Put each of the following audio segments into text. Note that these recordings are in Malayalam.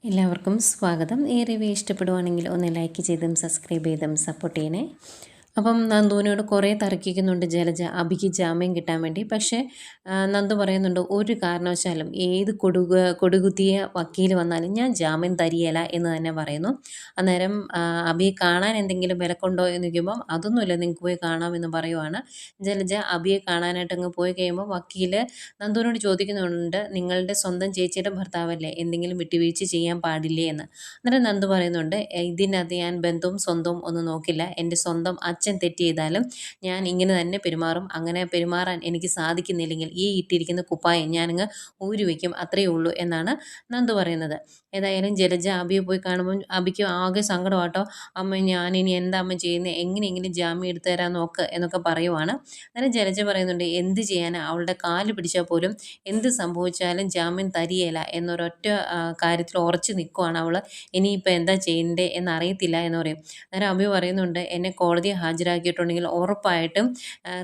എല്ലാവർക്കും സ്വാഗതം. ഈ റിവ്യൂ ഇഷ്ടപ്പെടുവാണെങ്കിൽ ഒന്ന് ലൈക്ക് ചെയ്തും സബ്സ്ക്രൈബ് ചെയ്തും സപ്പോർട്ട് ചെയ്യണേ. അപ്പം നന്ദുവിനോട് കുറേ തർക്കിക്കുന്നുണ്ട് ജലജ അഭിക്ക് ജാമ്യം കിട്ടാൻ വേണ്ടി. പക്ഷേ നന്ദു പറയുന്നുണ്ട് ഒരു കാരണവശാലും ഏത് കൊടുകുത്തിയ വക്കീൽ വന്നാലും ഞാൻ ജാമ്യം തരികയില്ല എന്ന് തന്നെ പറയുന്നു. അന്നേരം അഭിയെ കാണാൻ എന്തെങ്കിലും വിലക്കുണ്ടോ എന്ന് ചോദിക്കുമ്പം അതൊന്നുമില്ല, നിങ്ങൾക്ക് പോയി കാണാമെന്ന് പറയുവാണ്. ജലജ അഭിയെ കാണാനായിട്ട് അങ്ങ് പോയി കഴിയുമ്പോൾ വക്കീൽ നന്ദുവിനോട് ചോദിക്കുന്നുണ്ട്, നിങ്ങളുടെ സ്വന്തം ചേച്ചിയുടെ ഭർത്താവല്ലേ, എന്തെങ്കിലും വിട്ടുവീഴ്ച ചെയ്യാൻ പാടില്ലേ എന്ന്. അന്നേരം നന്ദു പറയുന്നുണ്ട്, ഇതിനകത്ത് ഞാൻ ബന്ധവും സ്വന്തവും ഒന്നും നോക്കില്ല. എൻ്റെ സ്വന്തം അച്ഛൻ തെറ്റ് ചെയ്താലും ഞാൻ ഇങ്ങനെ തന്നെ പെരുമാറും. അങ്ങനെ പെരുമാറാൻ എനിക്ക് സാധിക്കുന്നില്ലെങ്കിൽ ഈ ഇട്ടിരിക്കുന്ന കുപ്പായം ഞാനങ്ങ് ഊരി വയ്ക്കും, അത്രയേ ഉള്ളൂ എന്നാണ് നന്ദു പറയുന്നത്. ഏതായാലും ജലജ അബിയെ പോയി കാണുമ്പോൾ അബിക്ക് ആകെ സങ്കടമാട്ടോ. അമ്മ ഞാനിനി എന്താ അമ്മ ചെയ്യുന്നത്, എങ്ങനെയെങ്കിലും ജാമ്യം എടുത്തു തരാൻ നോക്ക് എന്നൊക്കെ പറയുവാണ്. അന്നേരം ജലജ പറയുന്നുണ്ട്, എന്ത് ചെയ്യാനാ, അവളുടെ കാല് പിടിച്ചാൽ പോലും എന്ത് സംഭവിച്ചാലും ജാമ്യം തരികയില്ല എന്നൊരൊറ്റ കാര്യത്തിൽ ഉറച്ചു നിൽക്കുവാണ് അവൾ. ഇനിയിപ്പോൾ എന്താ ചെയ്യണ്ടേ എന്നറിയത്തില്ല എന്ന് പറയും. അന്നേരം അബി പറയുന്നുണ്ട്, എന്നെ കോടതിയെ ഹാജരാക്കിയിട്ടുണ്ടെങ്കിൽ ഉറപ്പായിട്ടും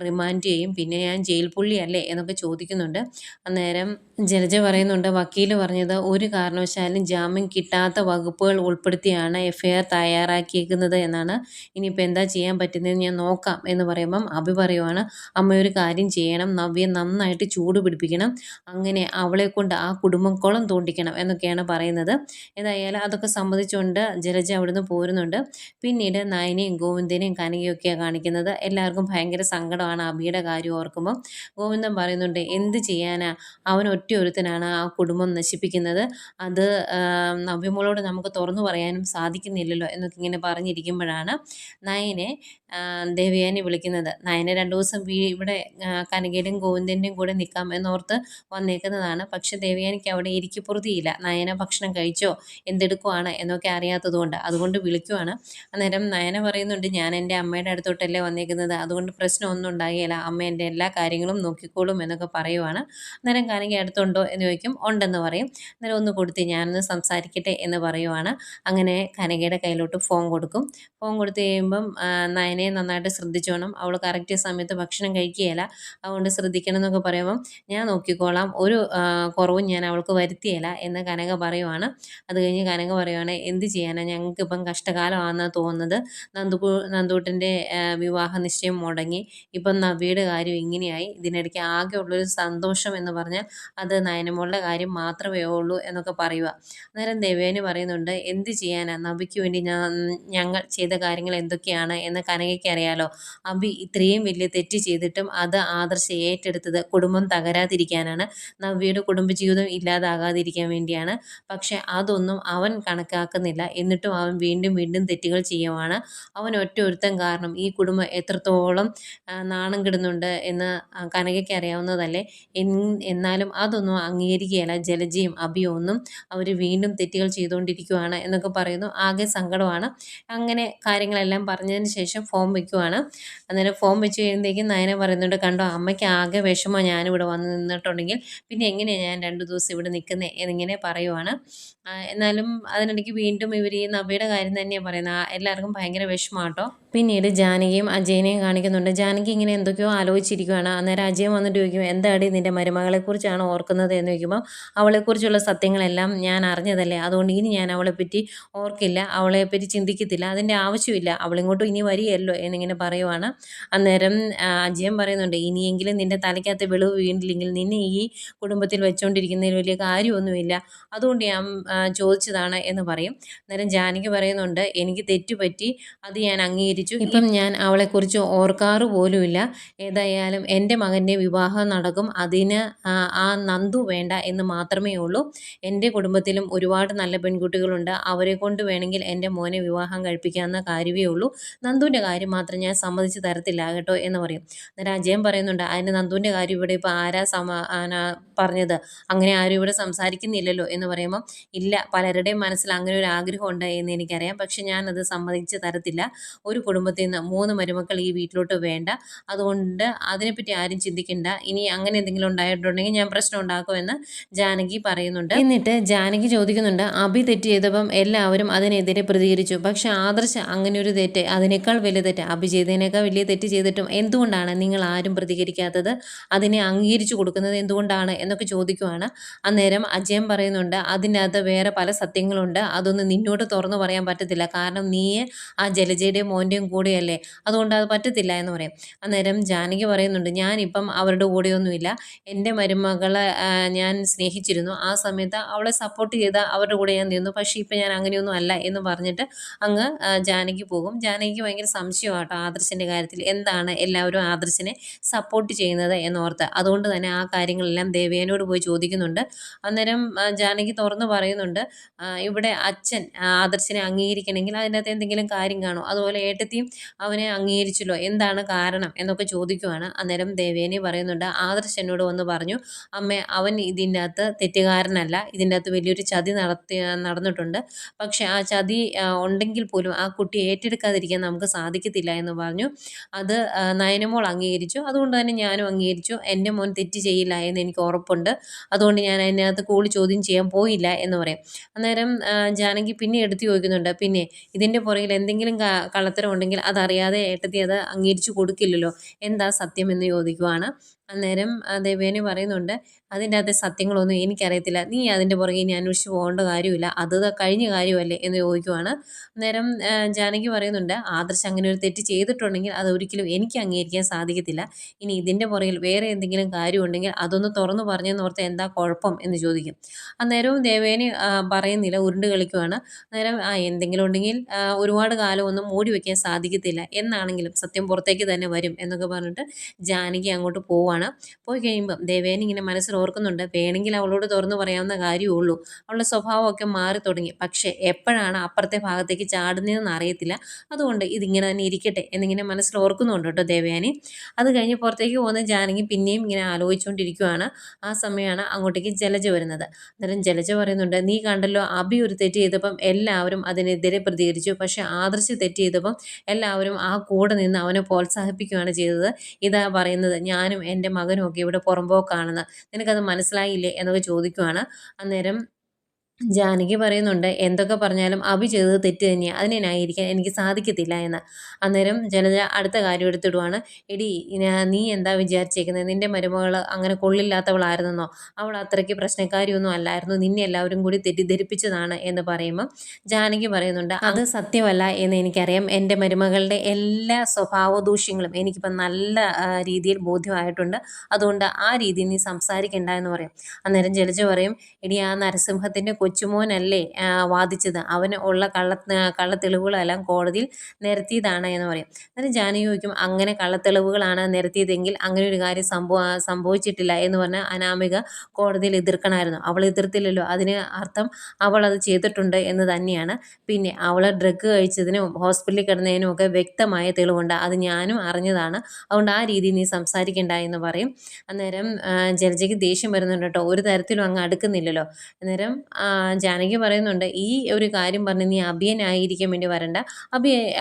റിമാൻഡ് ചെയ്യും, പിന്നെ ഞാൻ ജയിൽ പുള്ളിയല്ലേ എന്നൊക്കെ ചോദിക്കുന്നുണ്ട്. അന്നേരം ജലജ പറയുന്നുണ്ട്, വക്കീൽ പറഞ്ഞത് ഒരു കാരണവശാലും ജാമ്യം കിട്ടാത്ത വകുപ്പുകൾ ഉൾപ്പെടുത്തിയാണ് എഫ്ഐആർ തയ്യാറാക്കിയേക്കുന്നത് എന്നാണ്. ഇനിയിപ്പോൾ എന്താ ചെയ്യാൻ പറ്റുന്നതെന്ന് ഞാൻ നോക്കാം എന്ന് പറയുമ്പം അഭി പറയുവാണ്, അമ്മ ഒരു കാര്യം ചെയ്യണം, നവ്യെ നന്നായിട്ട് ചൂട് പിടിപ്പിക്കണം, അങ്ങനെ അവളെ കൊണ്ട് ആ കുടുംബം കുളം തോണ്ടിക്കണം എന്നൊക്കെയാണ് പറയുന്നത്. ഏതായാലും അതൊക്കെ സമ്മതിച്ചുകൊണ്ട് ജലജ അവിടുന്ന് പോരുന്നുണ്ട്. പിന്നീട് നയനയും ഗോവിന്ദനെയും കനകയൊക്കെയാണ് കാണിക്കുന്നത്. എല്ലാവർക്കും ഭയങ്കര സങ്കടമാണ് അഭിയുടെ കാര്യം ഓർക്കുമ്പം. ഗോവിന്ദൻ പറയുന്നുണ്ട്, എന്ത് ചെയ്യാനാ, അവൻ ഒറ്റയൊരുത്തനാണ് ആ കുടുംബം നശിപ്പിക്കുന്നത്, അത് നവ്യമോളോട് നമുക്ക് തുറന്നു പറയാനും സാധിക്കുന്നില്ലല്ലോ എന്നൊക്കെ ഇങ്ങനെ പറഞ്ഞിരിക്കുമ്പോഴാണ് നയനെ ദേവയാനി വിളിക്കുന്നത്. നയനെ 2 ദിവസം ഇവിടെ കനകയുടെയും ഗോവിന്ദൻ്റെയും കൂടെ നിൽക്കാം എന്നോർത്ത് വന്നേക്കുന്നതാണ്. പക്ഷെ ദേവയാനിക്ക് അവിടെ ഇരിക്കപ്പുറതിയില്ല. നയന ഭക്ഷണം കഴിച്ചോ എന്തെടുക്കുവാണ് എന്നൊക്കെ അറിയാത്തതുകൊണ്ട് അതുകൊണ്ട് വിളിക്കുവാണ്. അന്നേരം നയന പറയുന്നുണ്ട്, ഞാൻ എൻ്റെ അമ്മയുടെ അടുത്തോട്ടല്ലേ വന്നേക്കുന്നത്, അതുകൊണ്ട് പ്രശ്നമൊന്നും ഉണ്ടാകുകയില്ല, അമ്മ എൻ്റെ എല്ലാ കാര്യങ്ങളും നോക്കിക്കോളും എന്നൊക്കെ പറയുവാണ്. അന്നേരം കനക അടുത്തുണ്ടോ എന്ന് ചോദിക്കും, ഉണ്ടെന്ന് പറയും. അന്നേരം ഒന്ന് കൊടുത്ത് ഞാനൊന്ന് സംസാരിക്കട്ടെ എന്ന് പറയുവാണ്. അങ്ങനെ കനകയുടെ കയ്യിലോട്ട് ഫോൺ കൊടുക്കും. ഫോൺ കൊടുത്ത് കഴിയുമ്പം നയനയെ നന്നായിട്ട് ശ്രദ്ധിച്ചോണം, അവൾ കറക്റ്റ് സമയത്ത് ഭക്ഷണം കഴിക്കുകയില്ല, അതുകൊണ്ട് ശ്രദ്ധിക്കണം എന്നൊക്കെ പറയുമ്പം ഞാൻ നോക്കിക്കോളാം, ഒരു കുറവും ഞാൻ അവൾക്ക് വരുത്തിയില്ല എന്ന് കനക പറയുവാണ്. അത് കഴിഞ്ഞ് കനക പറയുവാണ്, എന്ത് ചെയ്യാനാണ്, ഞങ്ങൾക്കിപ്പം കഷ്ടകാലമാണെന്നാണ് തോന്നുന്നത്, നന്ദൂട്ടൻ്റെ വിവാഹ നിശ്ചയം മുടങ്ങി, ഇപ്പം നവ്യയുടെ കാര്യം ഇങ്ങനെയായി, ഇതിനിടയ്ക്ക് ആകെ ഉള്ളൊരു സന്തോഷം എന്ന് പറഞ്ഞാൽ അത് നയനമോളുടെ കാര്യം മാത്രമേ ഉള്ളൂ എന്നൊക്കെ പറയുക. അന്നേരം ദേവയാനി പറയുന്നുണ്ട്, എന്ത് ചെയ്യാനാ, നവ്യയ്ക്ക് വേണ്ടി ഞങ്ങൾ ചെയ്ത കാര്യങ്ങൾ എന്തൊക്കെയാണ് എന്ന് കനകയ്ക്ക് അറിയാലോ. അബി ഇത്രയും വലിയ തെറ്റ് ചെയ്തിട്ടും അത് ആദർശ ഏറ്റെടുത്തത് കുടുംബം തകരാതിരിക്കാനാണ്, നവ്യയുടെ കുടുംബജീവിതം ഇല്ലാതാകാതിരിക്കാൻ വേണ്ടിയാണ്. പക്ഷെ അതൊന്നും അവൻ കണക്കാക്കുന്നില്ല. എന്നിട്ടും അവൻ വീണ്ടും വീണ്ടും തെറ്റുകൾ ചെയ്യുവാണ്. അവൻ ഒരുത്തൻ കാരണം ഈ കുടുംബം എത്രത്തോളം നാണം കെടുന്നുണ്ട് എന്ന് കനകയ്ക്ക് അറിയാവുന്നതല്ലേ. എന്നാലും അതൊന്നും അംഗീകരിക്കുകയല്ല ജലജയും അഭിയും ഒന്നും. അവർ വീണ്ടും തെറ്റുകൾ ചെയ്തുകൊണ്ടിരിക്കുകയാണ് എന്നൊക്കെ പറയുന്നു. ആകെ സങ്കടമാണ്. അങ്ങനെ കാര്യങ്ങളെല്ലാം പറഞ്ഞതിന് ശേഷം ഫോം വയ്ക്കുവാണ്. അന്നേരം ഫോം വെച്ച് കഴിയുമ്പോഴേക്കും നയന പറയുന്നുണ്ട്, കണ്ടോ അമ്മയ്ക്ക് ആകെ വിഷമം ഞാനിവിടെ വന്ന് നിന്നിട്ടുണ്ടെങ്കിൽ പിന്നെ എങ്ങനെയാണ് ഞാൻ 2 ദിവസം ഇവിടെ നിൽക്കുന്നത് എന്നിങ്ങനെ പറയുവാണ്. എന്നാലും അതിനിടയ്ക്ക് വീണ്ടും ഇവർ ഈ നവ്യയുടെ കാര്യം തന്നെയാണ് പറയുന്നത്. എല്ലാവർക്കും ഭയങ്കര വിഷമമാട്ടോ. പിന്നീട് ജാനകിയും അജയനെയും കാണിക്കുന്നുണ്ട്. ജാനകി ഇങ്ങനെ എന്തൊക്കെയോ ആലോചിച്ചിരിക്കുകയാണ്. അന്നേരം അജയൻ വന്നിട്ട് ചോദിക്കും, എന്താടി നിൻ്റെ മരുമകളെക്കുറിച്ചാണ് ഓർക്കുന്നത് എന്ന് ചോദിക്കുമ്പോൾ, അവളെക്കുറിച്ചുള്ള സത്യങ്ങളെല്ലാം ഞാൻ അറിഞ്ഞതല്ലേ, അതുകൊണ്ട് ഇനി ഞാൻ അവളെപ്പറ്റി ഓർക്കില്ല, അവളെപ്പറ്റി ചിന്തിക്കത്തില്ല, അതിൻ്റെ ആവശ്യമില്ല, അവളിങ്ങോട്ടും ഇനി വരികയല്ലോ എന്നിങ്ങനെ പറയുവാണ്. അന്നേരം അജയൻ പറയുന്നുണ്ട്, ഇനിയെങ്കിലും നിൻ്റെ തലയ്ക്കകത്ത് വെളിവ് വീണ്ടില്ലെങ്കിൽ നിന്നെ ഈ കുടുംബത്തിൽ വെച്ചുകൊണ്ടിരിക്കുന്നതിൽ വലിയ കാര്യമൊന്നുമില്ല, അതുകൊണ്ട് ഞാൻ ചോദിച്ചതാണ് എന്ന് പറയും. അന്നേരം ജാനകി പറയുന്നുണ്ട്, എനിക്ക് തെറ്റുപറ്റി, അത് ഞാൻ അംഗീകരിച്ചു, ഇപ്പം ഞാൻ അവളെക്കുറിച്ച് ഓർക്കാറ് പോലുമില്ല. ഏതായാലും എൻ്റെ മകൻ്റെ വിവാഹം നടക്കും, അതിന് ആ നന്ദു വേണ്ട എന്ന് മാത്രമേ ഉള്ളൂ. എൻ്റെ കുടുംബത്തിലും ഒരുപാട് നല്ല പെൺകുട്ടികളുണ്ട്, അവരെ കൊണ്ട് വേണമെങ്കിൽ എൻ്റെ മോനെ വിവാഹം കഴിപ്പിക്കാവുന്ന കാര്യമേ ഉള്ളൂ, നന്ദുവിൻ്റെ കാര്യം മാത്രം ഞാൻ സമ്മതിച്ച് തരത്തില്ല കേട്ടോ എന്ന് പറയും. അന്നേരം അജയൻ പറയുന്നുണ്ട്, അതിന് നന്ദുവിൻ്റെ കാര്യം ഇവിടെ ഇപ്പോൾ ആരാ പറഞ്ഞത്, അങ്ങനെ ആരും ഇവിടെ സംസാരിക്കുന്നില്ലല്ലോ എന്ന് പറയുമ്പം, ഇല്ല, പലരുടെയും മനസ്സിൽ അങ്ങനെ ഒരു ആഗ്രഹമുണ്ട് എന്ന് എനിക്കറിയാം, പക്ഷെ ഞാനത് സമ്മതിച്ച് തരത്തില്ല. ഒരു കുടുംബത്തിൽ നിന്ന് 3 മരുമക്കൾ ഈ വീട്ടിലോട്ട് വേണ്ട. അതുകൊണ്ട് അതിനെപ്പറ്റി ആരും ചിന്തിക്കണ്ട. ഇനി അങ്ങനെ എന്തെങ്കിലും ഉണ്ടായിട്ടുണ്ടെങ്കിൽ ഞാൻ പ്രശ്നം ഉണ്ടാക്കുമെന്ന് ജാനകി പറയുന്നുണ്ട്. എന്നിട്ട് ജാനകി ചോദിക്കുന്നുണ്ട്, അഭി തെറ്റ് ചെയ്തപ്പം എല്ലാവരും അതിനെതിരെ പ്രതികരിച്ചു. പക്ഷെ ആദർശ് അങ്ങനെ ഒരു തെറ്റ്, അതിനേക്കാൾ വലിയ തെറ്റ്, അഭി ചെയ്തതിനേക്കാൾ വലിയ തെറ്റ് ചെയ്തിട്ടും എന്തുകൊണ്ടാണ് നിങ്ങൾ ആരും പ്രതികരിക്കാത്തത്? അതിനെ അംഗീകരിച്ചു കൊടുക്കുന്നത് എന്തുകൊണ്ടാണ് എന്നൊക്കെ ചോദിക്കുവാണ്. അന്നേരം അജയൻ പറയുന്നുണ്ട്, അതിനകത്ത് വേറെ പല സത്യങ്ങളുണ്ട്. അതൊന്നും നിന്നോട് തുറന്നു പറയാൻ പറ്റത്തില്ല. കാരണം നീ ആ ജലജയുടെയും മോൻ്റെയും കൂടെയല്ലേ. അതുകൊണ്ട് അത് പറ്റത്തില്ല എന്ന് പറയും. അന്നേരം ജാനകി പറയുന്നുണ്ട്, ഞാനിപ്പം അവരുടെ കൂടെയൊന്നുമില്ല. എൻ്റെ മരുമകളെ ഞാൻ സ്നേഹിച്ചിരുന്നു. ആ സമയത്ത് അവളെ സപ്പോർട്ട് ചെയ്ത അവരുടെ കൂടെ ഞാൻ നിന്നു. പക്ഷേ ഇപ്പം ഞാൻ അങ്ങനെയൊന്നും അല്ല എന്ന് പറഞ്ഞിട്ട് അങ്ങ് ജാനകി പോകും. ജാനകിക്ക് ഭയങ്കര സംശയമാട്ടോ ആദർശിൻ്റെ കാര്യത്തിൽ. എന്താണ് എല്ലാവരും ആദർശിനെ സപ്പോർട്ട് ചെയ്യുന്നത് എന്നോർത്ത്. അതുകൊണ്ട് തന്നെ ആ കാര്യങ്ങളെല്ലാം ദേവയാനിയോട് പോയി ചോദിക്കുന്നുണ്ട്. അന്നേരം ജാനകി തുറന്ന് പറയുന്നുണ്ട്, ഇവിടെ അച്ഛൻ ആദർശിനെ അംഗീകരിക്കണമെങ്കിൽ അതിനകത്ത് എന്തെങ്കിലും കാര്യം കാണും. അതുപോലെ ഏട്ടത്തിയും അവനെ അംഗീകരിച്ചല്ലോ, എന്താണ് കാരണം എന്നൊക്കെ ചോദിക്കുവാണ്. അന്നേരം ദേവയാനി പറയുന്നുണ്ട്, ആദർശ് എന്നോട് വന്ന് പറഞ്ഞു, അമ്മേ അവൻ ഇതിൻ്റെ അകത്ത് തെറ്റുകാരനല്ല, ഇതിൻ്റെ അകത്ത് വലിയൊരു ചതി നടന്നിട്ടുണ്ട്. പക്ഷെ ആ ചതി ഉണ്ടെങ്കിൽ പോലും ആ കുട്ടി ഏറ്റെടുക്കാതിരിക്കാൻ നമുക്ക് സാധിക്കത്തില്ല എന്ന് പറഞ്ഞു. അത് നയനമോൾ അംഗീകരിച്ചു. അതുകൊണ്ട് തന്നെ ഞാനും അംഗീകരിച്ചു. എൻ്റെ മോൻ തെറ്റ് ചെയ്യില്ല എന്ന് എനിക്ക് ഉറപ്പുണ്ട്. അതുകൊണ്ട് ഞാൻ അതിനകത്ത് കൂടുതൽ ചോദ്യം ചെയ്യാൻ പോയില്ല എന്ന് പറയും. അന്നേരം ജാനകി പിന്നെ എടുത്തു ചോദിക്കുന്നുണ്ട്, പിന്നെ ഇതിൻ്റെ പുറകിൽ എന്തെങ്കിലും കള്ളത്തരം ഉണ്ടെങ്കിൽ അതറിയാതെ ഏട്ടത്തി അത് അംഗീകരിച്ചു കൊടുക്കില്ലല്ലോ, എന്താ സത്യം എന്ന് ചോദിക്കുവാണ്. അന്നേരം ദേവയാനി പറയുന്നുണ്ട്, അതിൻ്റെ അകത്തെ സത്യങ്ങളൊന്നും എനിക്കറിയത്തില്ല. നീ അതിൻ്റെ പുറകെ ഇനി അന്വേഷിച്ച് പോകേണ്ട കാര്യമില്ല. അത് കഴിഞ്ഞ കാര്യമല്ലേ എന്ന് ചോദിക്കുവാണ്. അന്നേരം ജാനകി പറയുന്നുണ്ട്, ആദർശ് അങ്ങനെ ഒരു തെറ്റ് ചെയ്തിട്ടുണ്ടെങ്കിൽ അത് ഒരിക്കലും എനിക്ക് അംഗീകരിക്കാൻ സാധിക്കത്തില്ല. ഇനി ഇതിൻ്റെ പുറകിൽ വേറെ എന്തെങ്കിലും കാര്യമുണ്ടെങ്കിൽ അതൊന്ന് തുറന്നു പറഞ്ഞെന്നോർത്ത് എന്താ കുഴപ്പം എന്ന് ചോദിക്കും. അന്നേരവും ദേവയാനി പറയുന്നില്ല, ഉരുണ്ട് കളിക്കുവാണ്. അന്നേരം എന്തെങ്കിലും ഉണ്ടെങ്കിൽ ഒരുപാട് കാലമൊന്നും മൂടി വയ്ക്കാൻ സാധിക്കത്തില്ല. എന്നാണെങ്കിലും സത്യം പുറത്തേക്ക് തന്നെ വരും എന്നൊക്കെ പറഞ്ഞിട്ട് ജാനകി അങ്ങോട്ട് പോവാണ്. പോയി കഴിയുമ്പം ദേവയാനി ഇങ്ങനെ മനസ്സിൽ ഓർക്കുന്നുണ്ട്, വേണമെങ്കിൽ അവളോട് തുറന്നു പറയാവുന്ന കാര്യമുള്ളൂ. അവളുടെ സ്വഭാവമൊക്കെ മാറി തുടങ്ങി. പക്ഷേ എപ്പോഴാണ് അപ്പുറത്തെ ഭാഗത്തേക്ക് ചാടുന്നതെന്ന് അറിയത്തില്ല. അതുകൊണ്ട് ഇതിങ്ങനെ തന്നെ ഇരിക്കട്ടെ എന്നിങ്ങനെ മനസ്സിൽ ഓർക്കുന്നുണ്ട് കേട്ടോ ദേവയാനി. അത് കഴിഞ്ഞ് പുറത്തേക്ക് പോകുന്ന ജാനകി പിന്നെയും ഇങ്ങനെ ആലോചിച്ചുകൊണ്ടിരിക്കുകയാണ്. ആ സമയമാണ് അങ്ങോട്ടേക്ക് ജലജ വരുന്നത്. അന്നേരം ജലജ പറയുന്നുണ്ട്, നീ കണ്ടല്ലോ, അഭി ഒരു തെറ്റ് ചെയ്തപ്പം എല്ലാവരും അതിനെതിരെ പ്രതികരിച്ചു. പക്ഷേ ആദർശ് തെറ്റ് ചെയ്തപ്പം എല്ലാവരും ആ കൂടെ നിന്ന് അവനെ പ്രോത്സാഹിപ്പിക്കുകയാണ് ചെയ്തത്. ഇതാ പറയുന്നത് ഞാനും എൻ്റെ മകനും ഒക്കെ ഇവിടെ പുറമ്പോക്കാണെന്ന്. നിനക്കത് മനസ്സിലായില്ലേ എന്നൊക്കെ ചോദിക്കുവാണ്. അന്നേരം ജാനകി പറയുന്നുണ്ട്, എന്തൊക്കെ പറഞ്ഞാലും അഭി ചെയ്തത് തെറ്റ് തന്നെയാണ്, അതിനെ ന്യായീകരിക്കാൻ എനിക്ക് സാധിക്കത്തില്ല എന്ന്. അന്നേരം ജലജ അടുത്ത കാര്യം എടുത്തിടുവാണ്, എടി നീ എന്താ വിചാരിച്ചേക്കുന്നത്, നിൻ്റെ മരുമകൾ അങ്ങനെ കൊള്ളില്ലാത്തവളായിരുന്നെന്നോ, അവൾ അത്രയ്ക്ക് പ്രശ്നക്കാരിയൊന്നും അല്ലായിരുന്നു, നിന്നെ എല്ലാവരും കൂടി തെറ്റിദ്ധരിപ്പിച്ചതാണ് എന്ന് പറയുമ്പം ജാനകി പറയുന്നുണ്ട്, അത് സത്യമല്ല എന്ന് എനിക്കറിയാം. എൻ്റെ മരുമകളുടെ എല്ലാ സ്വഭാവ ദൂഷ്യങ്ങളും എനിക്കിപ്പം നല്ല രീതിയിൽ ബോധ്യമായിട്ടുണ്ട്. അതുകൊണ്ട് ആ രീതിയിൽ നീ സംസാരിക്കണ്ട എന്ന് പറയും. അന്നേരം ജലജ പറയും, എടി ആ നരസിംഹത്തിൻ്റെ കൊച്ചുമോനല്ലേ വാദിച്ചത്, അവന് ഉള്ള കള്ളത്തെളിവുകളെല്ലാം കോടതിയിൽ നിരത്തിയതാണ് എന്ന് പറയും. എന്നിട്ട് ജാനകി ചോദിക്കും, അങ്ങനെ കള്ളത്തെളിവുകളാണ് നിരത്തിയതെങ്കിൽ അങ്ങനെ ഒരു കാര്യം സംഭവിച്ചിട്ടില്ല എന്ന് പറഞ്ഞാൽ അനാമിക കോടതിയിൽ എതിർക്കണമായിരുന്നു. അവൾ എതിർത്തില്ലല്ലോ, അതിന് അർത്ഥം അവൾ അത് ചെയ്തിട്ടുണ്ട് എന്ന് തന്നെയാണ്. പിന്നെ അവൾ ഡ്രഗ് കഴിച്ചതിനും ഹോസ്പിറ്റലിൽ കിടന്നതിനും ഒക്കെ വ്യക്തമായ തെളിവുണ്ട്, അത് ഞാനും അറിഞ്ഞതാണ്. അതുകൊണ്ട് ആ രീതിയിൽ നീ സംസാരിക്കണ്ട എന്ന് പറയും. അന്നേരം ജലജയ്ക്ക് ദേഷ്യം വരുന്നുണ്ട് കേട്ടോ, ഒരു തരത്തിലും അങ്ങ് അടുക്കുന്നില്ലല്ലോ. അന്നേരം ജാനകി പറയുന്നുണ്ട്, ഈ ഒരു കാര്യം പറഞ്ഞ് നീ അഭിയനായിരിക്കാൻ വേണ്ടി വരണ്ട,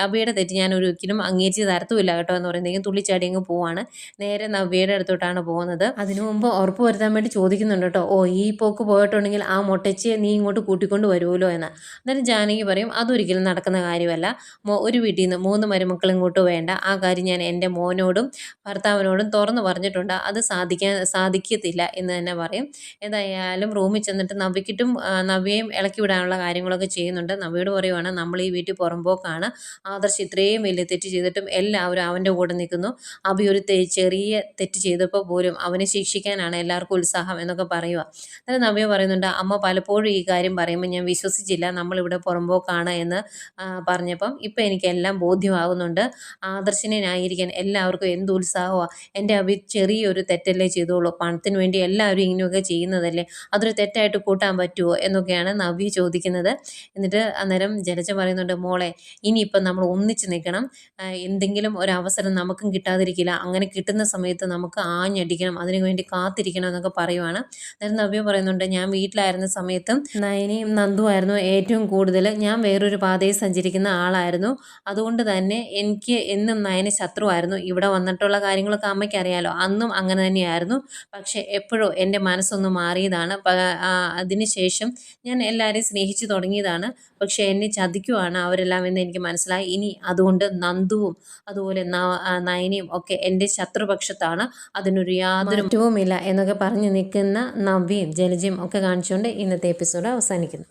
അഭിയുടെ തെറ്റ് ഞാൻ ഒരിക്കലും അംഗീകരിച്ച് തരത്തുമില്ല കേട്ടോ എന്ന് പറയുന്നതെങ്കിലും തുള്ളിച്ചാടി അങ്ങ് പോവാണ്. നേരെ നവ്യയുടെ അടുത്തോട്ടാണ് പോകുന്നത്. അതിനു മുമ്പ് ഉറപ്പ് വരുത്താൻ വേണ്ടി ചോദിക്കുന്നുണ്ട് കേട്ടോ, ഈ പോക്ക് പോയിട്ടുണ്ടെങ്കിൽ ആ മൊട്ടച്ചിയെ നീ ഇങ്ങോട്ട് കൂട്ടിക്കൊണ്ട് വരുമല്ലോ എന്ന്. അന്നേരം ജാനകി പറയും, അതൊരിക്കലും നടക്കുന്ന കാര്യമല്ല. ഒരു വീട്ടിൽ നിന്ന് 3 മരുമക്കൾ ഇങ്ങോട്ട് വേണ്ട, ആ കാര്യം ഞാൻ എൻ്റെ മോനോടും ഭർത്താവിനോടും തുറന്നു പറഞ്ഞിട്ടുണ്ട്, അത് സാധിക്കത്തില്ല എന്ന് തന്നെ പറയും. ഏതായാലും റൂമിൽ ചെന്നിട്ട് നവ്യയും ഇളക്കി വിടാനുള്ള കാര്യങ്ങളൊക്കെ ചെയ്യുന്നുണ്ട്. നവ്യയോട് പറയുവാണ്, നമ്മൾ ഈ വീട്ടിൽ പുറമ്പോക്കാണ്, ആദർശ് ഇത്രയും വലിയ തെറ്റ് ചെയ്തിട്ടും എല്ലാവരും അവൻ്റെ കൂടെ നിൽക്കുന്നു, അഭി ഒരു ചെറിയ തെറ്റ് ചെയ്തപ്പോൾ പോലും അവനെ ശിക്ഷിക്കാനാണ് എല്ലാവർക്കും ഉത്സാഹം എന്നൊക്കെ പറയുക. അന്നേരം നവ്യ പറയുന്നുണ്ട്, അമ്മ പലപ്പോഴും ഈ കാര്യം പറയുമ്പോൾ ഞാൻ വിശ്വസിച്ചില്ല, നമ്മളിവിടെ പുറമ്പോക്കാണ് എന്ന് പറഞ്ഞപ്പം ഇപ്പം എനിക്കെല്ലാം ബോധ്യമാകുന്നുണ്ട്. ആദർശിനെ ന്യായീകരിക്കാൻ എല്ലാവർക്കും എന്ത് ഉത്സാഹമാണ്. എൻ്റെ അഭി ചെറിയൊരു തെറ്റല്ലേ ചെയ്തോളൂ, പണത്തിന് വേണ്ടി എല്ലാവരും ഇങ്ങനെയൊക്കെ ചെയ്യുന്നതല്ലേ, അതൊരു തെറ്റായിട്ട് കൂട്ടാൻ പറ്റുമോ എന്നൊക്കെയാണ് നവ്യ ചോദിക്കുന്നത്. എന്നിട്ട് അന്നേരം ജലജ പറയുന്നുണ്ട്, മോളെ ഇനിയിപ്പം നമ്മൾ ഒന്നിച്ച് നിൽക്കണം, എന്തെങ്കിലും ഒരവസരം നമുക്കും കിട്ടാതിരിക്കില്ല, അങ്ങനെ കിട്ടുന്ന സമയത്ത് നമുക്ക് ആഞ്ഞടിക്കണം, അതിനു വേണ്ടി കാത്തിരിക്കണം എന്നൊക്കെ പറയുവാണ്. അന്നേരം നവ്യ പറയുന്നുണ്ട്, ഞാൻ വീട്ടിലായിരുന്ന സമയത്തും നയനയും നന്ദുവായിരുന്നു ഏറ്റവും കൂടുതൽ, ഞാൻ വേറൊരു പാതയിൽ സഞ്ചരിക്കുന്ന ആളായിരുന്നു, അതുകൊണ്ട് തന്നെ എനിക്ക് എന്നും നയന ശത്രുവായിരുന്നു. ഇവിടെ വന്നിട്ടുള്ള കാര്യങ്ങളൊക്കെ അമ്മയ്ക്ക് അറിയാലോ, അന്നും അങ്ങനെ തന്നെയായിരുന്നു. പക്ഷേ എപ്പോഴോ എൻ്റെ മനസ്സൊന്ന് മാറിയതാണ്. അതിനുശേഷം ഞാൻ എല്ലാവരെയും സ്നേഹിച്ചു തുടങ്ങിയതാണ്. പക്ഷേ എന്നെ ചതിക്കുവാണ് അവരെല്ലാം എന്ന് എനിക്ക് മനസ്സിലായി. ഇനി അതുകൊണ്ട് നന്ദുവും അതുപോലെ നയനയും ഒക്കെ എൻ്റെ ശത്രുപക്ഷത്താണ്, അതിനൊരു യാതൊരു മാറ്റവുമില്ല എന്നൊക്കെ പറഞ്ഞു നിൽക്കുന്ന നവ്യയും ജലജയും ഒക്കെ കാണിച്ചുകൊണ്ട് ഇന്നത്തെ എപ്പിസോഡ് അവസാനിക്കുന്നു.